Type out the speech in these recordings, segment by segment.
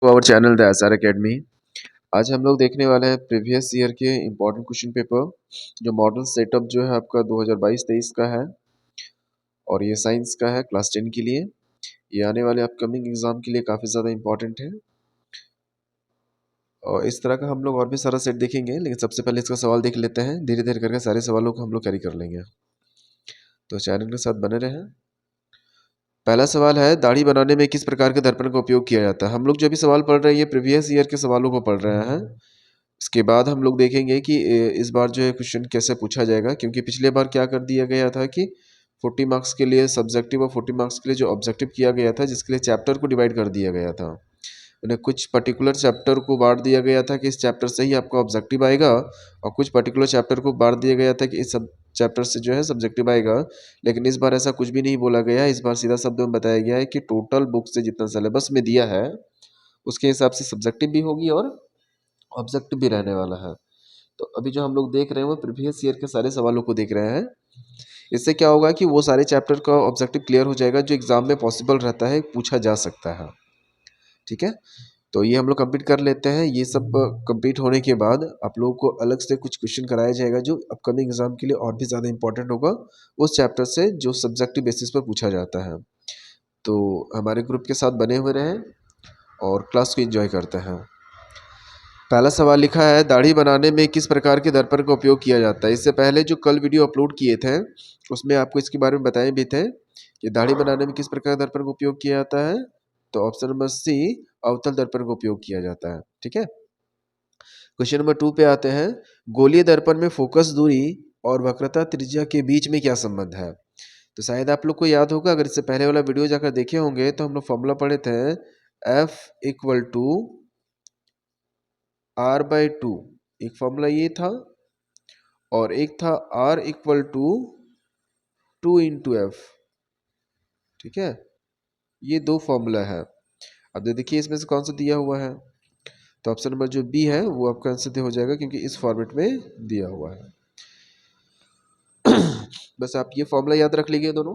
Our channel the SR academy. आज हम लोग देखने वाले हैं प्रीवियस ईयर के इम्पोर्टेंट क्वेश्चन पेपर जो मॉडल सेटअप जो है आपका 2022-23 का है और ये साइंस का है क्लास 10 के लिए। ये आने वाले अपकमिंग एग्जाम के लिए काफ़ी ज़्यादा इम्पोर्टेंट है और इस तरह का हम लोग और भी सारा सेट देखेंगे, लेकिन सबसे पहले इसका सवाल देख लेते हैं। धीरे धीरे करके सारे सवालों को हम लोग कैरी कर लेंगे, तो चैनल के साथ बने रहें। पहला सवाल है, दाढ़ी बनाने में किस प्रकार के दर्पण का उपयोग किया जाता है। हम लोग जो भी सवाल पढ़ रहे हैं ये प्रीवियस ईयर के सवालों को पढ़ रहे हैं। इसके बाद हम लोग देखेंगे कि इस बार जो है क्वेश्चन कैसे पूछा जाएगा, क्योंकि पिछले बार क्या कर दिया गया था कि 40 मार्क्स के लिए सब्जेक्टिव और 40 मार्क्स के लिए जो ऑब्जेक्टिव किया गया था, जिसके लिए चैप्टर को डिवाइड कर दिया गया था। उन्हें कुछ पर्टिकुलर चैप्टर को बांट दिया गया था कि इस चैप्टर से ही आपका ऑब्जेक्टिव आएगा, और कुछ पर्टिकुलर चैप्टर को बांट दिया गया था कि इस सब चैप्टर से जो है सब्जेक्टिव आएगा। लेकिन इस बार ऐसा कुछ भी नहीं बोला गया है। इस बार सीधा शब्दों में बताया गया है कि टोटल बुक से जितना सिलेबस में दिया है उसके हिसाब से सब्जेक्टिव भी होगी और ऑब्जेक्टिव भी रहने वाला है। तो अभी जो हम लोग देख रहे हैं वो प्रीवियस ईयर के सारे सवालों को देख रहे हैं। इससे क्या होगा कि वो सारे चैप्टर का ऑब्जेक्टिव क्लियर हो जाएगा जो एग्जाम में पॉसिबल रहता है, पूछा जा सकता है। ठीक है, तो ये हम लोग कंप्लीट कर लेते हैं। ये सब कंप्लीट होने के बाद आप लोगों को अलग से कुछ क्वेश्चन कराया जाएगा जो अपकमिंग एग्जाम के लिए और भी ज़्यादा इंपॉर्टेंट होगा, उस चैप्टर से जो सब्जेक्टिव बेसिस पर पूछा जाता है। तो हमारे ग्रुप के साथ बने हुए रहें और क्लास को एंजॉय करते हैं। पहला सवाल लिखा है, दाढ़ी बनाने में किस प्रकार के दर्पण का उपयोग किया जाता है। इससे पहले जो कल वीडियो अपलोड किए थे उसमें आपको इसके बारे में बताए भी थे कि दाढ़ी बनाने में किस प्रकार के दर्पण का उपयोग किया जाता है। तो ऑप्शन नंबर सी, अवतल दर्पण का उपयोग किया जाता है। ठीक है, क्वेश्चन नंबर 2 पे आते हैं। गोलीय दर्पण में फोकस दूरी और वक्रता त्रिज्या के बीच में क्या संबंध है। तो शायद आप लोग को याद होगा, अगर इससे पहले वाला वीडियो जाकर देखे होंगे तो हम लोग फॉर्मूला पढ़े थे, F इक्वल टू R/2। एक फॉर्मूला ये था और एक था R इक्वल टू 2 × F। ठीक है, ये दो फॉर्मूला है। अब देखिए इसमें से कौन सा दिया हुआ है, तो ऑप्शन नंबर जो बी है वो आपका आंसर हो जाएगा, क्योंकि इस फॉर्मेट में दिया हुआ है। बस आप ये फॉर्मूला याद रख लीजिए दोनों।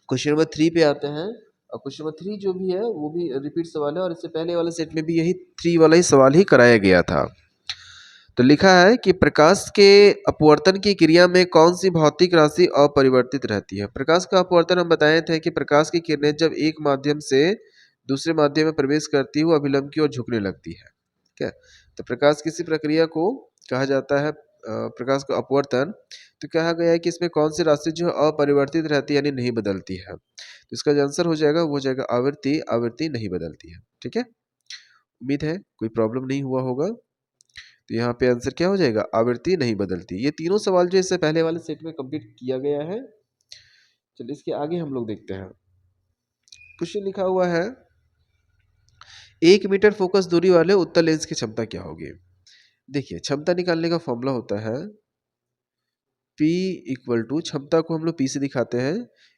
क्वेश्चन नंबर 3 पे आते हैं, और क्वेश्चन नंबर 3 जो भी है वो भी रिपीट सवाल है, और इससे पहले वाले सेट में भी यही 3 वाला ही सवाल ही कराया गया था। तो लिखा है कि प्रकाश के अपवर्तन की क्रिया में कौन सी भौतिक राशि अपरिवर्तित रहती है। प्रकाश का अपवर्तन हम बताए थे कि प्रकाश की किरणें जब एक माध्यम से दूसरे माध्यम में प्रवेश करती है वो अभिलंब की ओर झुकने लगती है। ठीक है, तो प्रकाश किसी प्रक्रिया को कहा जाता है प्रकाश का अपवर्तन। तो कहा गया है कि इसमें कौन सी राशि जो अपरिवर्तित रहती है यानी नहीं बदलती है। तो इसका जो आंसर हो जाएगा वो हो जाएगा आवृत्ति। आवृत्ति नहीं बदलती है। ठीक है, उम्मीद है कोई प्रॉब्लम नहीं हुआ होगा। तो यहाँ पे आंसर क्या हो जाएगा, आवृत्ति नहीं बदलती। ये तीनों सवाल जो इससे पहले वाले सेट में कंप्लीट किया गया है। चलिए इसके आगे हम लोग देखते हैं। क्वेश्चन लिखा हुआ है, 1 मीटर फोकस दूरी वाले उत्तल लेंस की क्षमता क्या होगी। देखिए क्षमता निकालने का फॉर्मूला होता है P इक्वल टू, क्षमता को हम लोग P से दिखाते हैं,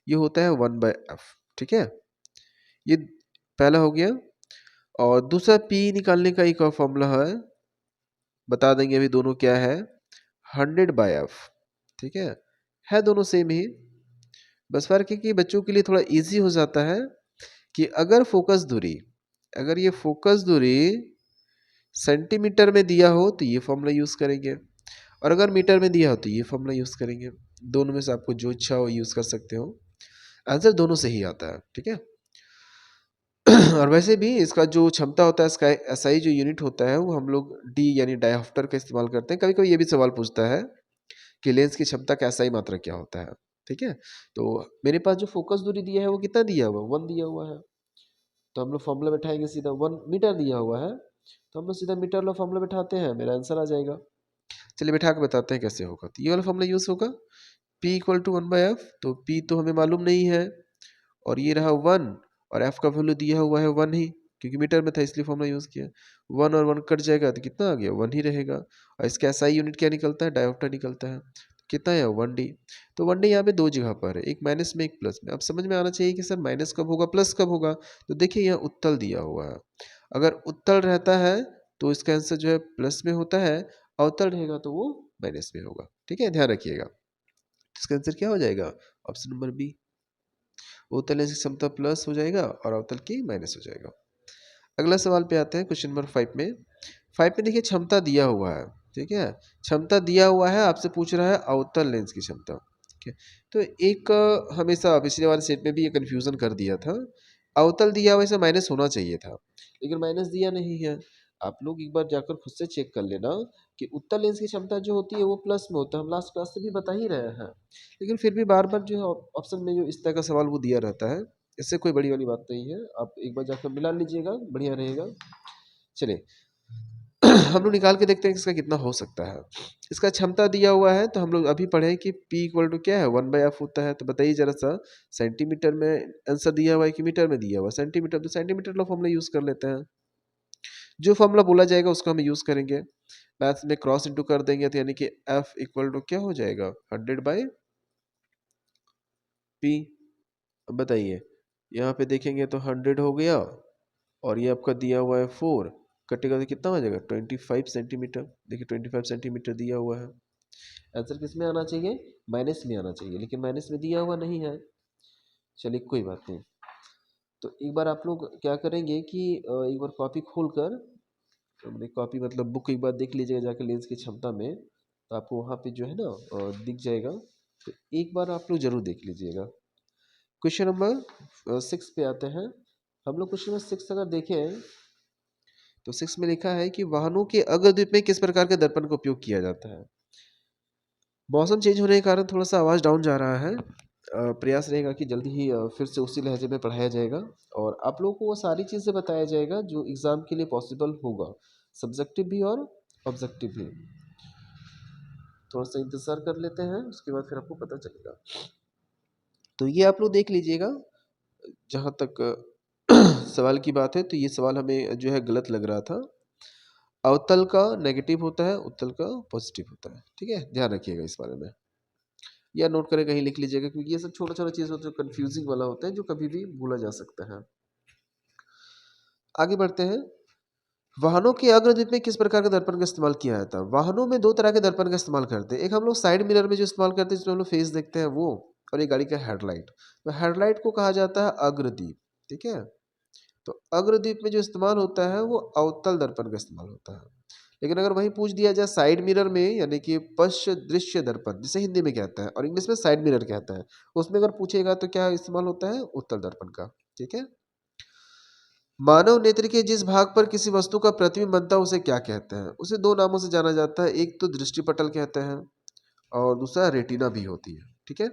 ये होता है 1/f। ठीक है, ये पहला हो गया। और दूसरा P निकालने का एक और फॉर्मूला बता देंगे अभी दोनों क्या है, 100/f। ठीक है दोनों सेम ही। बस फर्क है कि बच्चों के लिए थोड़ा इजी हो जाता है कि अगर फोकस दूरी, अगर ये फोकस दूरी सेंटीमीटर में दिया हो तो ये फॉर्मूला यूज़ करेंगे, और अगर मीटर में दिया हो तो ये फॉर्मूला यूज़ करेंगे। दोनों में से आपको जो इच्छा हो यूज़ कर सकते हो, आंसर दोनों से ही आता है। ठीक है, और वैसे भी इसका जो क्षमता होता है, इसका एसआई जो यूनिट होता है वो हम लोग डी यानी डायोप्टर का इस्तेमाल करते हैं। कभी कभी ये भी सवाल पूछता है कि लेंस की क्षमता का एसआई मात्रा क्या होता है। ठीक है, तो मेरे पास जो फोकस दूरी दिया है वो कितना दिया हुआ है, 1 दिया हुआ है। तो हम लोग फॉर्मूला बैठाएंगे सीधा, 1 मीटर दिया हुआ है तो हम लोग सीधा मीटर वाला फॉर्मूला बैठाते हैं, मेरा आंसर आ जाएगा। चलिए बैठा के बताते हैं कैसे होगा। तो ये वाला फॉर्मूला यूज़ होगा, P इक्वल टू 1/f। तो P तो हमें मालूम नहीं है, और ये रहा 1, और f का वैल्यू दिया हुआ है 1 ही, क्योंकि मीटर में था इसलिए फॉर्मूला यूज़ किया। 1 और 1 कट जाएगा तो कितना आ गया, 1 ही रहेगा। और इसका एसआई यूनिट क्या निकलता है, डायोप्टर निकलता है। कितना है 1D। तो 1D यहाँ पे दो जगह पर है, एक माइनस में एक प्लस में। अब समझ में आना चाहिए कि सर माइनस कब होगा प्लस कब होगा। तो देखिए यहाँ उत्तल दिया हुआ है, अगर उत्तल रहता है तो इसका आंसर जो है प्लस में होता है, अवतल रहेगा तो वो माइनस में होगा। ठीक है, ध्यान रखिएगा। इसका आंसर क्या हो जाएगा, ऑप्शन नंबर बी। उत्तल लेंस की क्षमता प्लस हो जाएगा और अवतल की माइनस हो जाएगा। अगला सवाल पे आते हैं क्वेश्चन नंबर 5 में। 5 में देखिए क्षमता दिया हुआ है, ठीक है। क्षमता दिया हुआ है, आपसे पूछ रहा है अवतल लेंस की क्षमता, ठीक है। तो एक हमेशा पिछले वाले सेट में भी ये कन्फ्यूज़न कर दिया था। अवतल दिया हुआ, इसे माइनस होना चाहिए था, लेकिन माइनस दिया नहीं है। आप लोग एक बार जाकर खुद से चेक कर लेना कि उत्तल लेंस की क्षमता जो होती है वो प्लस में होता है। हम लास्ट क्लास से भी बता ही रहे हैं, लेकिन फिर भी बार-बार जो है ऑप्शन में जो इस तरह का सवाल वो दिया रहता है। इससे कोई बड़ी वाली बात नहीं है, आप एक बार जाकर मिला लीजिएगा, बढ़िया रहेगा। चलिए हम लोग निकाल के देखते हैं कि इसका कितना हो सकता है। इसका क्षमता दिया हुआ है तो हम लोग अभी पढ़े कि P इक्वल टू क्या है, 1/f होता है। तो बताइए ज़रा सा, सेंटीमीटर में आंसर दिया हुआ है कि मीटर में दिया हुआ है? सेंटीमीटर, तो सेंटीमीटर वाला फॉर्मूला यूज़ कर लेते हैं। जो फॉर्मूला बोला जाएगा उसको हम यूज़ करेंगे। मैथ्स में क्रॉस इंटू कर देंगे तो यानी कि F इक्वल टू क्या हो जाएगा, 100/P। अब बताइए, यहाँ पे देखेंगे तो 100 हो गया और ये आपका दिया हुआ है 4, कटेगा तो कितना हो जाएगा, 25 सेंटीमीटर। देखिए 25 सेंटीमीटर दिया हुआ है। आंसर किस में आना चाहिए, माइनस में आना चाहिए, लेकिन माइनस में दिया हुआ नहीं है। चलिए कोई बात नहीं। तो एक बार आप लोग क्या करेंगे कि एक बार कॉपी खोल कर, अपनी कॉपी मतलब बुक एक बार देख लीजिएगा जाकर लेंस की क्षमता में, तो आपको वहाँ पे जो है ना दिख जाएगा। तो एक बार आप लोग जरूर देख लीजिएगा। क्वेश्चन नंबर 6 पे आते हैं हम लोग। क्वेश्चन नंबर 6 अगर देखें तो 6 में लिखा है कि वाहनों के अग्रदीप में किस प्रकार के दर्पण का उपयोग किया जाता है। मौसम चेंज होने के कारण थोड़ा सा आवाज़ डाउन जा रहा है। प्रयास रहेगा कि जल्दी ही फिर से उसी लहजे में पढ़ाया जाएगा और आप लोगों को वो सारी चीज़ें बताया जाएगा जो एग्ज़ाम के लिए पॉसिबल होगा, सब्जेक्टिव भी और ऑब्जेक्टिव भी। थोड़ा सा इंतज़ार कर लेते हैं, उसके बाद फिर आपको पता चलेगा। तो ये आप लोग देख लीजिएगा। जहाँ तक सवाल की बात है तो ये सवाल हमें जो है गलत लग रहा था। अवतल का नेगेटिव होता है, उत्तल का पॉजिटिव होता है, ठीक है। ध्यान रखिएगा इस बारे में, या नोट करके कहीं लिख लीजिएगा, क्योंकि ये सब छोटा छोटा चीज़ होता है जो कंफ्यूजिंग वाला होता है, जो कभी भी भूला जा सकता है। आगे बढ़ते हैं। वाहनों के अग्रदीप में किस प्रकार के दर्पण का इस्तेमाल किया जाता है। वाहनों में दो तरह के दर्पण का इस्तेमाल करते हैं। एक हम लोग साइड मिरर में जो इस्तेमाल करते हैं, जिसमें हम लोग फेस देखते हैं वो, और एक गाड़ी का हेडलाइट। तो हेडलाइट को कहा जाता है अग्रदीप, ठीक है। तो अग्रदीप में जो इस्तेमाल होता है वो अवतल दर्पण का इस्तेमाल होता है। लेकिन अगर वही पूछ दिया जाए साइड मिरर में, यानी कि पश्च दृश्य दर्पण जिसे हिंदी में कहते हैं और इंग्लिश में साइड मिरर कहते हैं, उसमें अगर पूछेगा तो क्या इस्तेमाल होता है, उत्तल दर्पण का, ठीक है। मानव नेत्र के जिस भाग पर किसी वस्तु का प्रतिबिंब बनता है उसे क्या कहते हैं। उसे दो नामों से जाना जाता है, एक तो दृष्टिपटल कहते हैं और दूसरा रेटिना भी होती है, ठीक है।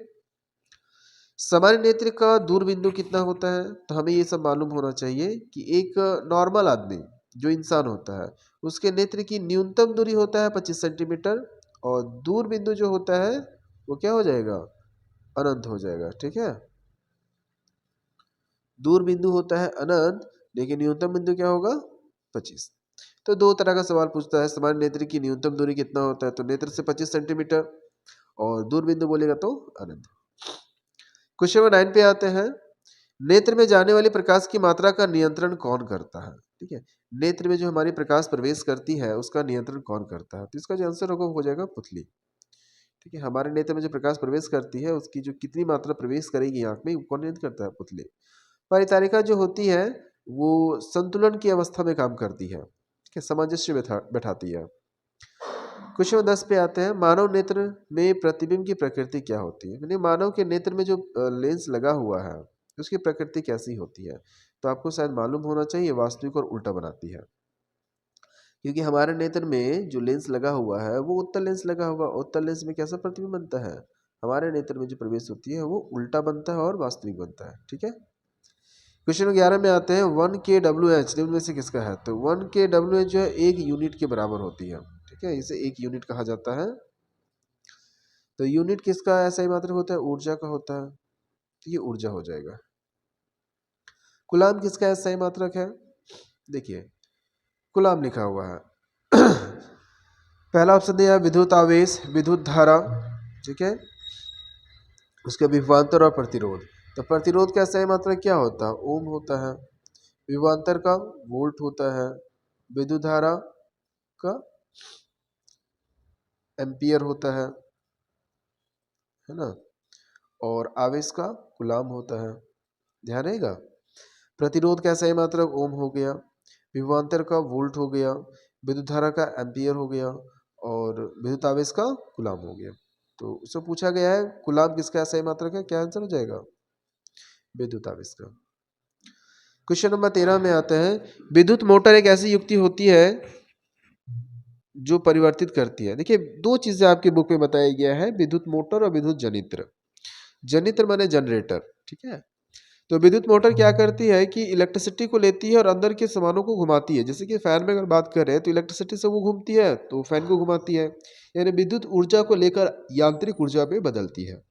सामान्य नेत्र का दूर बिंदु कितना होता है, तो हमें ये सब मालूम होना चाहिए कि एक नॉर्मल आदमी जो इंसान होता है उसके नेत्र की न्यूनतम दूरी होता है 25 सेंटीमीटर, और दूर बिंदु जो होता है वो क्या हो जाएगा, अनंत हो जाएगा, ठीक है। दूर बिंदु होता है अनंत, लेकिन न्यूनतम बिंदु क्या होगा, 25। तो दो तरह का सवाल पूछता है, सामान्य नेत्र की न्यूनतम दूरी कितना होता है, तो नेत्र से 25 सेंटीमीटर, और दूर बिंदु बोलेगा तो अनंत। क्वेश्चन नंबर 9 पे आते हैं। नेत्र में जाने वाली प्रकाश की मात्रा का नियंत्रण कौन करता है, ठीक है। नेत्र में जो हमारी प्रकाश प्रवेश करती है उसका नियंत्रण कौन करता है, तो इसका जो आंसर होगा हो जाएगा पुतली, ठीक है। हमारे नेत्र में जो प्रकाश प्रवेश करती है उसकी जो कितनी मात्रा प्रवेश करेगी आंख में, वो कौन नियंत्रित करता है, पुतली। परितारिका जो होती है वो संतुलन की अवस्था में काम करती है, ठीक है, सामंजस्य बैठाती है। क्वेश्चन 10 पे आते हैं। मानव नेत्र में प्रतिबिंब की प्रकृति क्या होती है, यानी मानव के नेत्र में जो लेंस लगा हुआ है उसकी प्रकृति कैसी होती है, तो आपको शायद मालूम होना चाहिए, वास्तविक और उल्टा बनाती है। क्योंकि हमारे नेत्र में जो लेंस लगा हुआ है वो उत्तल लेंस लगा हुआ, उत्तल लेंस में कैसा प्रतिबिंब बनता है, हमारे नेत्र में जो प्रवेश होती है वो उल्टा बनता है और वास्तविक बनता है, ठीक है। क्वेश्चन 11 में आते हैं। 1 kWh निम्न में से किसका है, तो 1 kWh जो है 1 यूनिट के बराबर होती है, ठीक है। इसे 1 यूनिट कहा जाता है। तो यूनिट किसका ऐसा ही मात्रक होता है, ऊर्जा का होता है, तो ये ऊर्जा हो जाएगा। कूलाम किसका ऐसा ही मात्रक है, देखिए कूलाम लिखा हुआ है। पहला ऑप्शन दिया है विद्युत आवेश, विद्युत धारा, ठीक है। उसका विभवांतर और प्रतिरोध। तो प्रतिरोध का ऐसा ही मात्रक क्या होता है, ओम होता है। विभवांतर का वोल्ट होता है। विद्युत धारा का एम्पियर होता है ना। और आवेश का कूलाम होता है, ध्यान रहेगा। प्रतिरोध का सही मात्रक ओम हो गया। विभवांतर का वोल्ट हो गया, विद्युत धारा का एम्पियर हो गया और विद्युत आवेश का कूलाम हो गया। तो उससे पूछा गया है कूलाम किसका सही मात्रक है, क्या आंसर हो जाएगा? विद्युत आवेश का। क्वेश्चन नंबर 13 में आते हैं, विद्युत मोटर एक ऐसी युक्ति होती है जो परिवर्तित करती है। देखिए दो चीजें आपके बुक में बताया गया है, विद्युत मोटर और विद्युत जनित्र। जनित्र माने जनरेटर, ठीक है। तो विद्युत मोटर क्या करती है कि इलेक्ट्रिसिटी को लेती है और अंदर के सामानों को घुमाती है। जैसे कि फैन में अगर बात कर रहे हैं तो इलेक्ट्रिसिटी से वो घूमती है तो फैन को घुमाती है, यानी विद्युत ऊर्जा को लेकर यांत्रिक ऊर्जा में बदलती है।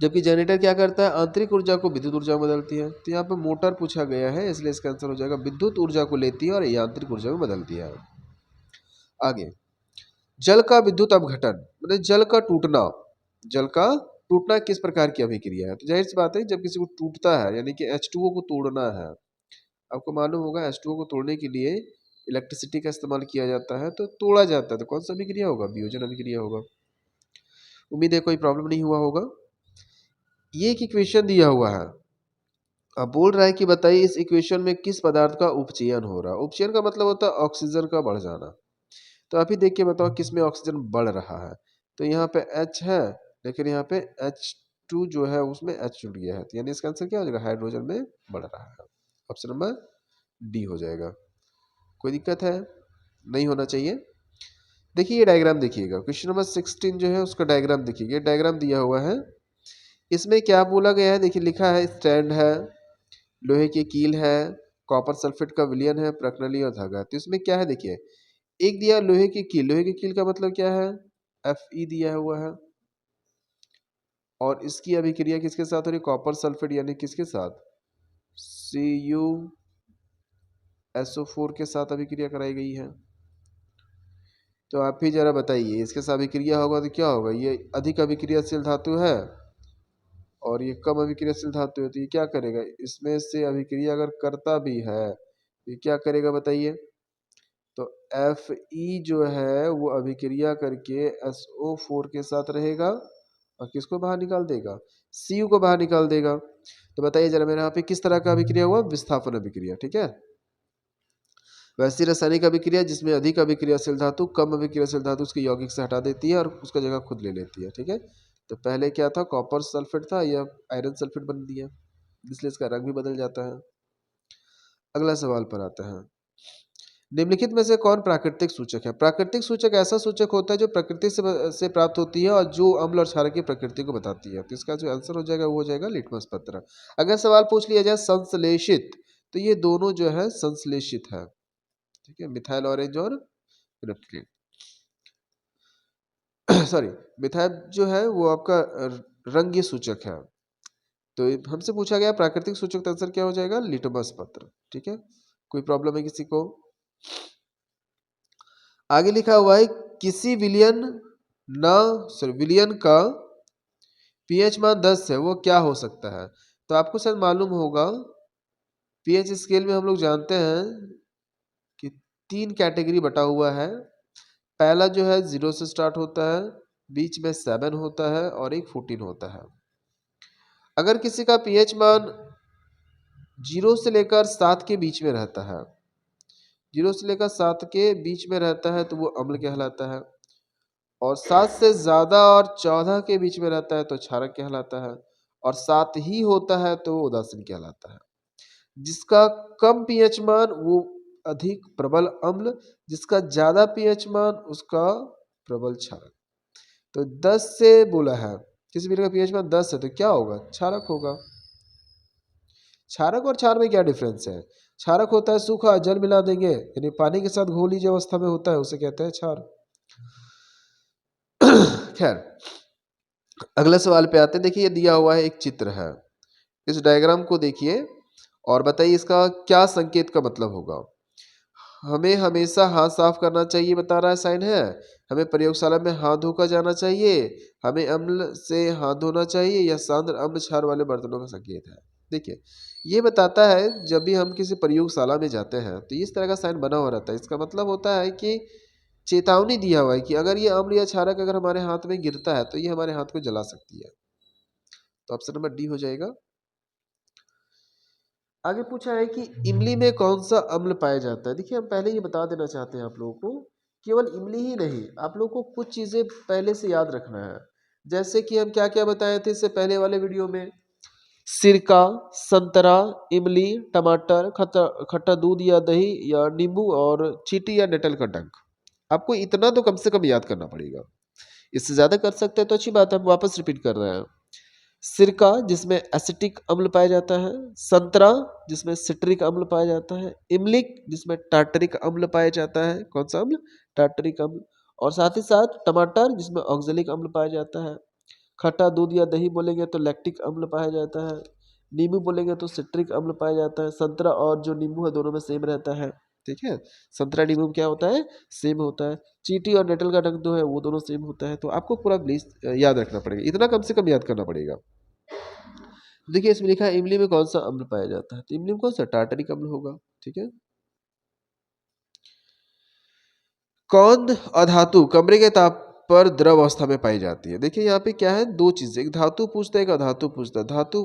जबकि जनरेटर क्या करता है, आंतरिक ऊर्जा को विद्युत ऊर्जा में बदलती है। तो यहाँ पर मोटर पूछा गया है, इसलिए इसका आंसर हो जाएगा विद्युत ऊर्जा को लेती है और यांत्रिक ऊर्जा में बदलती है। आगे, जल का विद्युत अपघटन मतलब जल का टूटना। जल का टूटना किस प्रकार की अभिक्रिया है? तो जाहिर सी बात है जब किसी को टूटता है यानी कि H2O को तोड़ना है। आपको मालूम होगा H2O को तोड़ने के लिए इलेक्ट्रिसिटी का इस्तेमाल किया जाता है, तो तोड़ा जाता है। तो कौन सा अभिक्रिया होगा? वियोजन अभिक्रिया होगा। उम्मीद है कोई प्रॉब्लम नहीं हुआ होगा। ये एक इक्वेशन दिया हुआ है, अब बोल रहा है कि बताइए इस इक्वेशन में किस पदार्थ का उपचयन हो रहा है। उपचयन का मतलब होता है ऑक्सीजन का बढ़ जाना। तो आप ही देख के बताओ किस में ऑक्सीजन बढ़ रहा है। तो यहाँ पे H है, लेकिन यहाँ पे H2 जो है उसमें H जुड़ गया है, तो यानी इसका आंसर क्या हो जाएगा? हाइड्रोजन में बढ़ रहा है। ऑप्शन नंबर डी हो जाएगा। कोई दिक्कत है? नहीं होना चाहिए। देखिए ये डायग्राम देखिएगा, क्वेश्चन नंबर 16 जो है उसका डायग्राम देखिएगा। डायग्राम दिया हुआ है, इसमें क्या बोला गया है? देखिए लिखा है स्टैंड है, लोहे की कील है, कॉपर सल्फेट का विलयन है, प्रकनली और धागा। तो इसमें क्या है देखिए, एक दिया लोहे की कील। लोहे की कील का मतलब क्या है? Fe दिया हुआ है और इसकी अभिक्रिया किसके साथ हो रही है? कॉपर सल्फेट, यानी किसके साथ? CuSO4 के साथ अभिक्रिया कराई गई है। तो आप ही जरा बताइए इसके साथ अभिक्रिया होगा तो क्या होगा? ये अधिक अभिक्रियाशील धातु है और ये कम अभिक्रियाशील धातु है, तो ये क्या करेगा? इसमें से अभिक्रिया अगर करता भी है तो ये क्या करेगा बताइए? तो Fe जो है वो अभिक्रिया करके SO4 के साथ रहेगा और किसको बाहर निकाल देगा? Cu को बाहर निकाल देगा। तो बताइए जरा मेरे यहाँ पे किस तरह का अभिक्रिया हुआ? विस्थापन अभिक्रिया, ठीक है। वैसी रासायनिक अभिक्रिया जिसमें अधिक अभिक्रियाशील धातु कम अभिक्रियाशील धातु उसके यौगिक से हटा देती है और उसका जगह खुद ले लेती है, ठीक है। तो पहले क्या था? कॉपर सल्फेट था, यह आयरन सल्फेट बन दिया, इसलिए इसका रंग भी बदल जाता है। अगला सवाल पर आता है, निम्नलिखित में से कौन प्राकृतिक सूचक है? प्राकृतिक सूचक ऐसा सूचक होता है जो प्रकृति से प्राप्त होती है और जो अम्ल और क्षारक की प्रकृति को बताती है। तो इसका जो आंसर हो जाएगा वो हो जाएगा लिटमस पत्र। अगर सवाल पूछ लिया जाए संश्लेषित, तो ये दोनों जो है संश्लेषित है, ठीक है, मिथाइल ऑरेंज और फिनोल्फथालीन। सॉरी, मिथाइल जो है वो आपका रंगीय सूचक है। तो हमसे पूछा गया प्राकृतिक सूचक का आंसर क्या हो जाएगा? लिटमस पत्र, ठीक है। कोई प्रॉब्लम है किसी को? आगे लिखा हुआ है किसी विलियन का पीएच मान 10 है, वो क्या हो सकता है? तो आपको शायद मालूम होगा पीएच स्केल में हम लोग जानते हैं कि 3 कैटेगरी बटा हुआ है। पहला जो है 0 से स्टार्ट होता है, बीच में 7 होता है और एक 14 होता है। अगर किसी का पीएच मान 0 से लेकर 7 के बीच में रहता है, 0 से लेकर 7 के बीच में रहता है तो वो अम्ल कहलाता है, और 7 से ज़्यादा और 14 के बीच में रहता है तो क्षारक कहलाता है, और 7 ही होता है तो वो उदासीन कहलाता है। जिसका कम पीएच मान वो अधिक प्रबल अम्ल, जिसका ज़्यादा पीएच मान उसका प्रबल क्षारक। तो 10 से बोला है, किसी भी का पीएच मान 10 है तो क्या होगा? क्षारक होगा। क्षारक और क्षार में क्या डिफरेंस है? क्षारक होता है सूखा, जल मिला देंगे, यानी पानी के साथ घोली जो अवस्था में होता है उसे कहते हैं क्षार। खैर, अगले सवाल पे आते हैं। देखिए ये दिया हुआ है एक चित्र है, इस डायग्राम को देखिए और बताइए इसका क्या संकेत का मतलब होगा। हमें हमेशा हाथ साफ करना चाहिए बता रहा है, साइन है। हमें प्रयोगशाला में हाथ धोकर जाना चाहिए, हमें अम्ल से हाथ धोना चाहिए, या सांद्र अम्ल क्षार वाले बर्तनों का संकेत है। देखिए ये बताता है जब भी हम किसी प्रयोगशाला में जाते हैं तो इस तरह का साइन बना हुआ रहता है। इसका मतलब होता है कि चेतावनी दिया हुआ है कि अगर ये अम्ल या क्षारक अगर हमारे हाथ में गिरता है तो ये हमारे हाथ को जला सकती है। तो ऑप्शन नंबर डी हो जाएगा। आगे पूछा है कि इमली में कौन सा अम्ल पाया जाता है। देखिए हम पहले ये बता देना चाहते हैं आप लोगों को, केवल इमली ही नहीं, आप लोगों को कुछ चीज़ें पहले से याद रखना है। जैसे कि हम क्या क्या बताए थे इससे पहले वाले वीडियो में, सिरका, संतरा, इमली, टमाटर, खट्टा खट्टा दूध या दही या नींबू और चींटी या नेटल का डंक। आपको इतना तो कम से कम याद करना पड़ेगा। इससे ज़्यादा कर सकते हैं तो अच्छी बात है, हम वापस रिपीट कर रहे हैं। सिरका जिसमें एसिटिक अम्ल पाया जाता है, संतरा जिसमें सिट्रिक अम्ल पाया जाता है, इमलिक जिसमें टार्टरिक अम्ल पाया जाता है। कौन सा अम्ल? टार्टरिक अम्ल। और साथ ही साथ टमाटर जिसमें ऑक्जेलिक अम्ल पाया जाता है। खट्टा दूध या दही बोलेंगे तो लैक्टिक अम्ल पाया जाता है। नींबू बोलेंगे तो सिट्रिक अम्ल पाया जाता है। संतरा और जो नींबू है दोनों में सेम रहता है, ठीक है। संतरा नींबू में क्या होता है? सेम होता है। चींटी और नेटल का डंक जो है वो दोनों सेम होता है। तो आपको पूरा लिस्ट याद रखना पड़ेगा, इतना कम से कम याद करना पड़ेगा। देखिए इसमें लिखा है इमली में कौन सा अम्ल पाया जाता है, तो इमली में कौन सा? टार्टरिक अम्ल होगा, ठीक है। कौन अधातु कमरे के ताप पर द्रव अवस्था में पाई जाती है? देखिए यहाँ पे क्या है, दो चीजें, एक धातु पूछता है एक अधातु पूछता है। धातु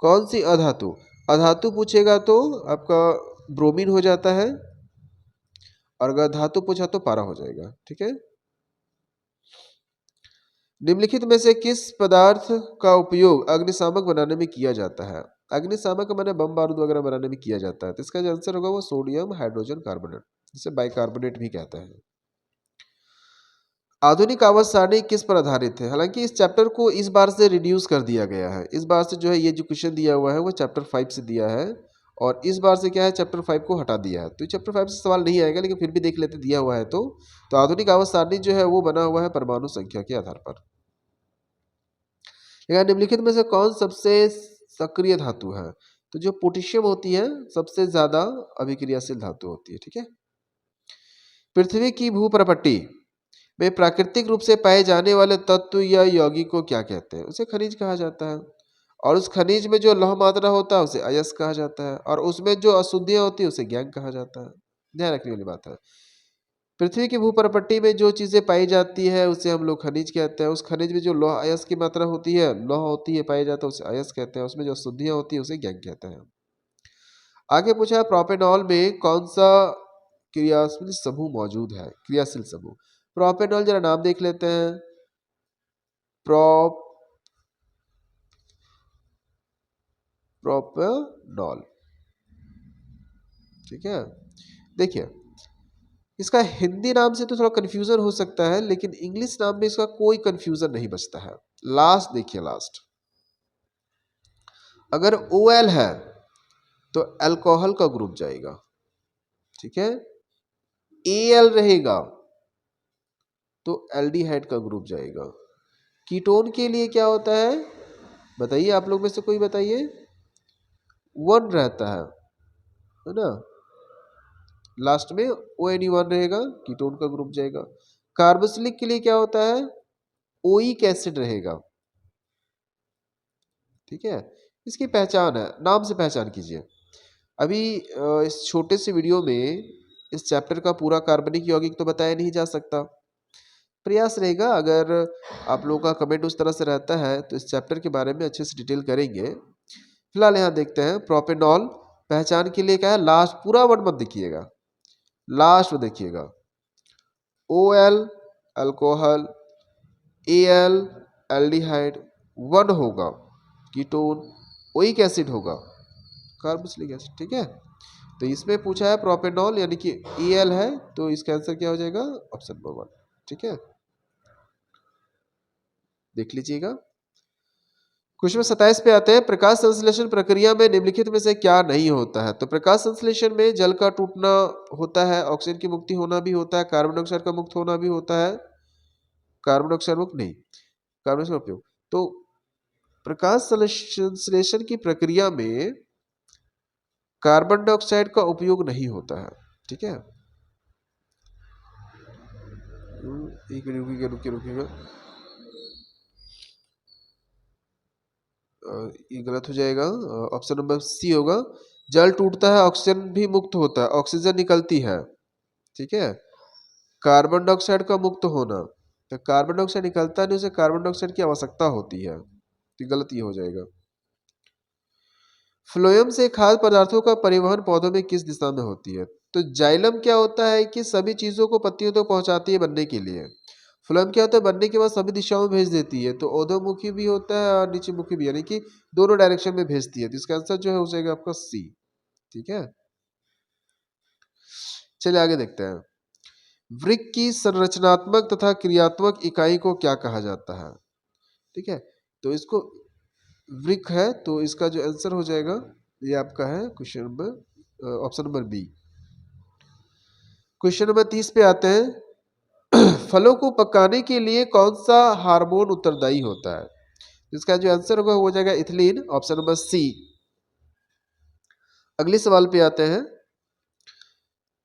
कौन सी? अधातु। अधातु पूछेगा तो आपका ब्रोमीन हो जाता है, और अगर धातु पूछा तो पारा हो जाएगा, ठीक है। निम्नलिखित में से किस पदार्थ का उपयोग अग्निशामक बनाने में किया जाता है? अग्निशामक मैंने बम बारूद वगैरह बनाने में किया जाता है, तो इसका जो आंसर होगा वो सोडियम हाइड्रोजन कार्बोनेट, जिसे बाइकार्बोनेट भी कहते हैं। आधुनिक आवर्त सारणी किस पर आधारित है? हालांकि इस चैप्टर को इस बार से रिड्यूस कर दिया गया है। इस बार से जो है ये जो क्वेश्चन दिया हुआ है वो चैप्टर 5 से दिया है, और इस बार से क्या है, चैप्टर 5 को हटा दिया है। तो चैप्टर 5 से सवाल नहीं आएगा, लेकिन फिर भी देख लेते, दिया हुआ है तो आधुनिक आवर्त सारणी जो है वो बना हुआ है परमाणु संख्या के आधार पर। निम्नलिखित में से कौन सबसे सक्रिय धातु है? तो जो पोटेशियम होती है सबसे ज्यादा अभिक्रियाशील धातु होती है, ठीक है। पृथ्वी की भूप्रपट्टी में प्राकृतिक रूप से पाए जाने वाले तत्व या यौगिक को क्या कहते हैं? उसे खनिज कहा जाता है। और उस खनिज में जो लौह मात्रा होता है उसे अयस्क कहा जाता है, और उसमें जो अशुद्धियां होती है उसे ज्ञान कहा जाता है। ध्यान रखने वाली बात है। पृथ्वी की भूप्रपट्टी में जो चीजें पाई जाती है उसे हम लोग खनिज कहते हैं। उस खनिज में जो लौह अयस्क की मात्रा होती है, लौह होती है, पाया जाता है उसे अयस्क कहते हैं। उसमें जो अशुद्धियां होती है उसे ज्ञान कहते हैं। आगे पूछा है प्रोपेनॉल में कौन सा क्रियाशील समूह मौजूद है? क्रियाशील समूह प्रोपेनॉल, जरा नाम देख लेते हैं। प्रोपेनॉल, ठीक है। देखिए इसका हिंदी नाम से तो थोड़ा कंफ्यूजन हो सकता है, लेकिन इंग्लिश नाम में इसका कोई कंफ्यूजन नहीं बचता है। लास्ट देखिए, लास्ट अगर OL है तो अल्कोहल का ग्रुप जाएगा, ठीक है। AL रहेगा तो एल्डिहाइड का ग्रुप जाएगा। कीटोन के लिए क्या होता है बताइए, आप लोग में से कोई बताइए। 1 रहता है ना, लास्ट में ONE1 रहेगा, कीटोन का ग्रुप जाएगा। कार्बोक्सिलिक के लिए क्या होता है? ओइक एसिड रहेगा, ठीक है। इसकी पहचान है, नाम से पहचान कीजिए। अभी इस छोटे से वीडियो में इस चैप्टर का पूरा कार्बनिक यौगिक तो बताया नहीं जा सकता। प्रयास रहेगा, अगर आप लोगों का कमेंट उस तरह से रहता है तो इस चैप्टर के बारे में अच्छे से डिटेल करेंगे। फिलहाल यहाँ देखते हैं प्रोपेनॉल पहचान के लिए क्या है। लास्ट पूरा वर्ड मत देखिएगा, लास्ट में देखिएगा। OL अल्कोहल, AL एल्डिहाइड, 1 होगा कीटोन, ओइक एसिड होगा कार्बोक्सिलिक एसिड, ठीक है। तो इसमें पूछा है प्रोपेनॉल यानी कि AL है, तो इसका आंसर क्या हो जाएगा? ऑप्शन नंबर 1, ठीक है। देख लीजिएगा। क्वेश्चन 27 पे आते हैं। प्रकाश संश्लेषण प्रक्रिया में निम्नलिखित में से क्या नहीं होता है? तो प्रकाश संश्लेषण में जल का टूटना होता है, ऑक्सीजन की मुक्ति होना भी होता है, कार्बन डाइऑक्साइड का मुक्त होना भी होता है। कार्बन डाइऑक्साइड मुक्त नहीं, कार्बन डाइऑक्साइड उपयोग। तो प्रकाश संश्लेषण की प्रक्रिया में कार्बन डाइऑक्साइड का उपयोग नहीं होता है, ठीक है। एक मिनट रुकिएगा रुकिए रुकिएगा, ये गलत हो जाएगा। ऑप्शन नंबर C होगा। जल टूटता है, ऑक्सीजन भी मुक्त होता है, ऑक्सीजन निकलती है, ठीक है। कार्बन डाइऑक्साइड का मुक्त होना, तो कार्बन डाइऑक्साइड निकलता नहीं, उसे कार्बन डाइऑक्साइड की आवश्यकता होती है, तो गलत ये हो जाएगा। फ्लोएम से खाद्य पदार्थों का परिवहन पौधों में किस दिशा में होती है? तो जाइलम क्या होता है कि सभी चीजों को पत्तियों तक पहुंचाती है बनने के लिए। फ्लोएम क्या होता है, बनने के बाद सभी दिशाओं में भेज देती है, तो ऊर्ध्वमुखी भी होता है और नीचेमुखी भी, यानी कि दोनों डायरेक्शन में भेजती है। तो इसका आंसर जो है हो जाएगा आपका सी। ठीक है, चलिए आगे देखते हैं। वृक्क की संरचनात्मक तथा क्रियात्मक इकाई को क्या कहा जाता है? ठीक है, तो इसको वृक्क है, तो इसका जो आंसर हो जाएगा ये आपका है question number option number B. Question number 30 पे आते हैं। फलों को पकाने के लिए कौन सा हार्मोन उत्तरदायी होता है? इसका जो आंसर होगा वो हो जाएगा इथिलीन, ऑप्शन नंबर सी। अगले सवाल पे आते हैं।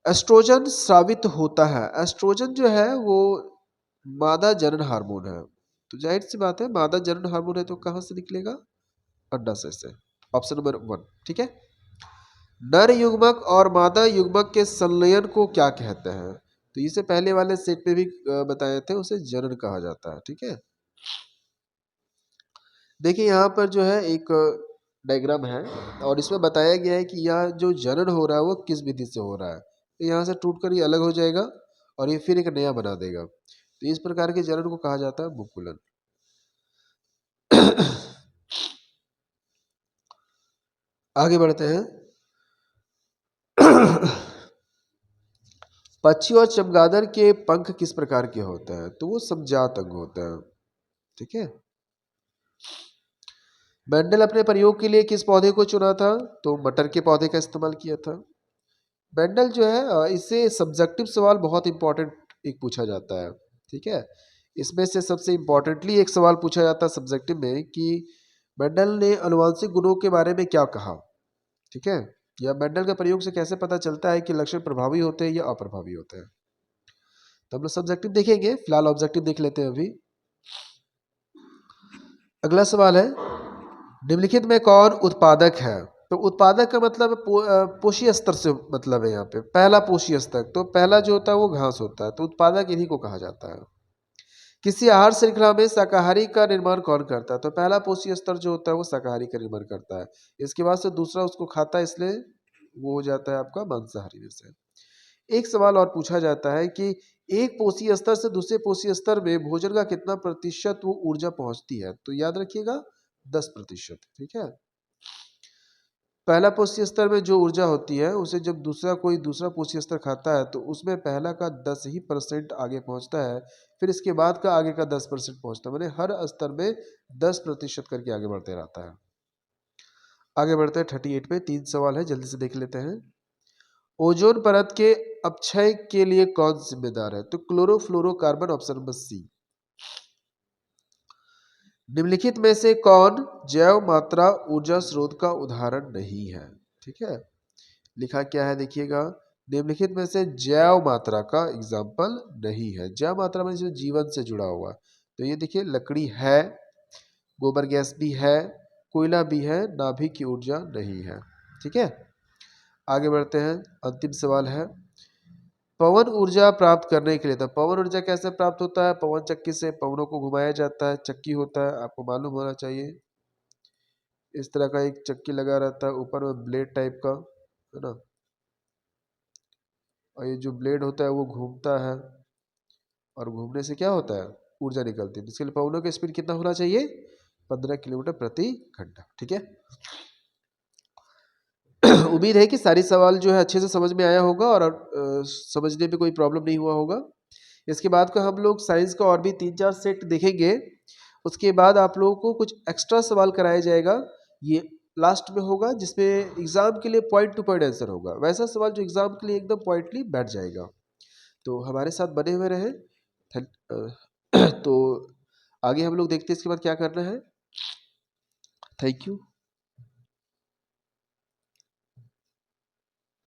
एस्ट्रोजन स्रावित होता है। एस्ट्रोजन जो है वो मादा जनन हार्मोन है, तो जाहिर सी बात है मादा जनन हार्मोन है तो कहां से निकलेगा? अंडाशय से, ऑप्शन नंबर 1। ठीक है, नर युग्मक और मादा युग्मक के संलयन को क्या कहते हैं? तो इसे पहले वाले सेट में भी बताए थे, उसे जनन कहा जाता है। ठीक है, देखिए यहाँ पर जो है एक डायग्राम है और इसमें बताया गया है कि यह जो जनन हो रहा है वो किस विधि से हो रहा है। तो यहाँ से टूट कर ये अलग हो जाएगा और ये फिर एक नया बना देगा, तो इस प्रकार के जनन को कहा जाता है मुकुलन। आगे बढ़ते हैं। पक्षी और चमगादड़ के पंख किस प्रकार के होते हैं? तो वो समजात अंग होते हैं। ठीक है, मेंडल अपने प्रयोग के लिए किस पौधे को चुना था? तो मटर के पौधे का इस्तेमाल किया था। मेंडल जो है इससे सब्जेक्टिव सवाल बहुत इंपॉर्टेंट एक पूछा जाता है। ठीक है, इसमें से सबसे इंपॉर्टेंटली एक सवाल पूछा जाता है सब्जेक्टिव में कि मेंडल ने अनुवांशिक गुणों के बारे में क्या कहा। ठीक है, या मेंडल का प्रयोग से कैसे पता चलता है कि लक्षण प्रभावी होते हैं या अप्रभावी होते हैं। तो हम लोग सब्जेक्टिव देखेंगे, फिलहाल ऑब्जेक्टिव देख लेते हैं अभी। अगला सवाल है, निम्नलिखित में कौन उत्पादक है? तो उत्पादक का मतलब पोषी स्तर से मतलब है। यहाँ पे पहला पोषी स्तर, तो पहला जो होता है वो घास होता है, तो उत्पादक इन्हीं को कहा जाता है। किसी आहार श्रृंखला में शाकाहारी का निर्माण कौन करता है? तो पहला पोषी स्तर जो होता है वो शाकाहारी का निर्माण करता है, इसके बाद से दूसरा उसको खाता है, इसलिए वो हो जाता है आपका मांसाहारी में से। एक सवाल और पूछा जाता है कि एक पोषी स्तर से दूसरे पोषी स्तर में भोजन का कितना प्रतिशत वो ऊर्जा पहुंचती है? तो याद रखिएगा 10%। ठीक है, पहला पोषी स्तर में जो ऊर्जा होती है उसे जब कोई दूसरा पोषी स्तर खाता है तो उसमें पहला का 10% आगे पहुंचता है, फिर इसके बाद का आगे का 10% पहुंचता है, मैंने हर स्तर में 10% करके आगे बढ़ते रहता है। आगे बढ़ते हैं 38 पे, 3 सवाल है, जल्दी से देख लेते हैं। ओजोन परत के अपक्षय के लिए कौन जिम्मेदार है? तो क्लोरोफ्लोरोकार्बन, ऑप्शन नंबर सी। निम्नलिखित में से कौन जैव मात्रा ऊर्जा स्रोत का उदाहरण नहीं है? ठीक है, लिखा क्या है देखिएगा, निम्नलिखित में से जैव मात्रा का एग्जाम्पल नहीं है। जैव मात्रा में जिसमें जीवन से जुड़ा हुआ, तो ये देखिए लकड़ी है, गोबर गैस भी है, कोयला भी है, नाभिक की ऊर्जा नहीं है। ठीक है, आगे बढ़ते हैं। अंतिम सवाल है, पवन ऊर्जा प्राप्त करने के लिए, तो पवन ऊर्जा कैसे प्राप्त होता है? पवन चक्की से पवनों को घुमाया जाता है, चक्की होता है, आपको मालूम होना चाहिए। इस तरह का एक चक्की लगा रहता है, ऊपर में ब्लेड टाइप का, है ना, और ये जो ब्लेड होता है वो घूमता है और घूमने से क्या होता है? ऊर्जा निकलती है। इसके लिए पवनों की स्पीड कितना होना चाहिए? 15 किलोमीटर प्रति घंटा। ठीक है, उम्मीद है कि सारी सवाल जो है अच्छे से समझ में आया होगा और समझने में कोई प्रॉब्लम नहीं हुआ होगा। इसके बाद का हम लोग साइंस का और भी 3-4 सेट देखेंगे। उसके बाद आप लोगों को कुछ एक्स्ट्रा सवाल कराया जाएगा, ये लास्ट में होगा, जिसमें एग्जाम के लिए पॉइंट टू पॉइंट आंसर होगा, वैसा सवाल जो एग्जाम के लिए एकदम पॉइंटली बैठ जाएगा। तो हमारे साथ बने हुए रहे। तो आगे हम लोग देखते हैं इसके बाद क्या करना है। Thank you.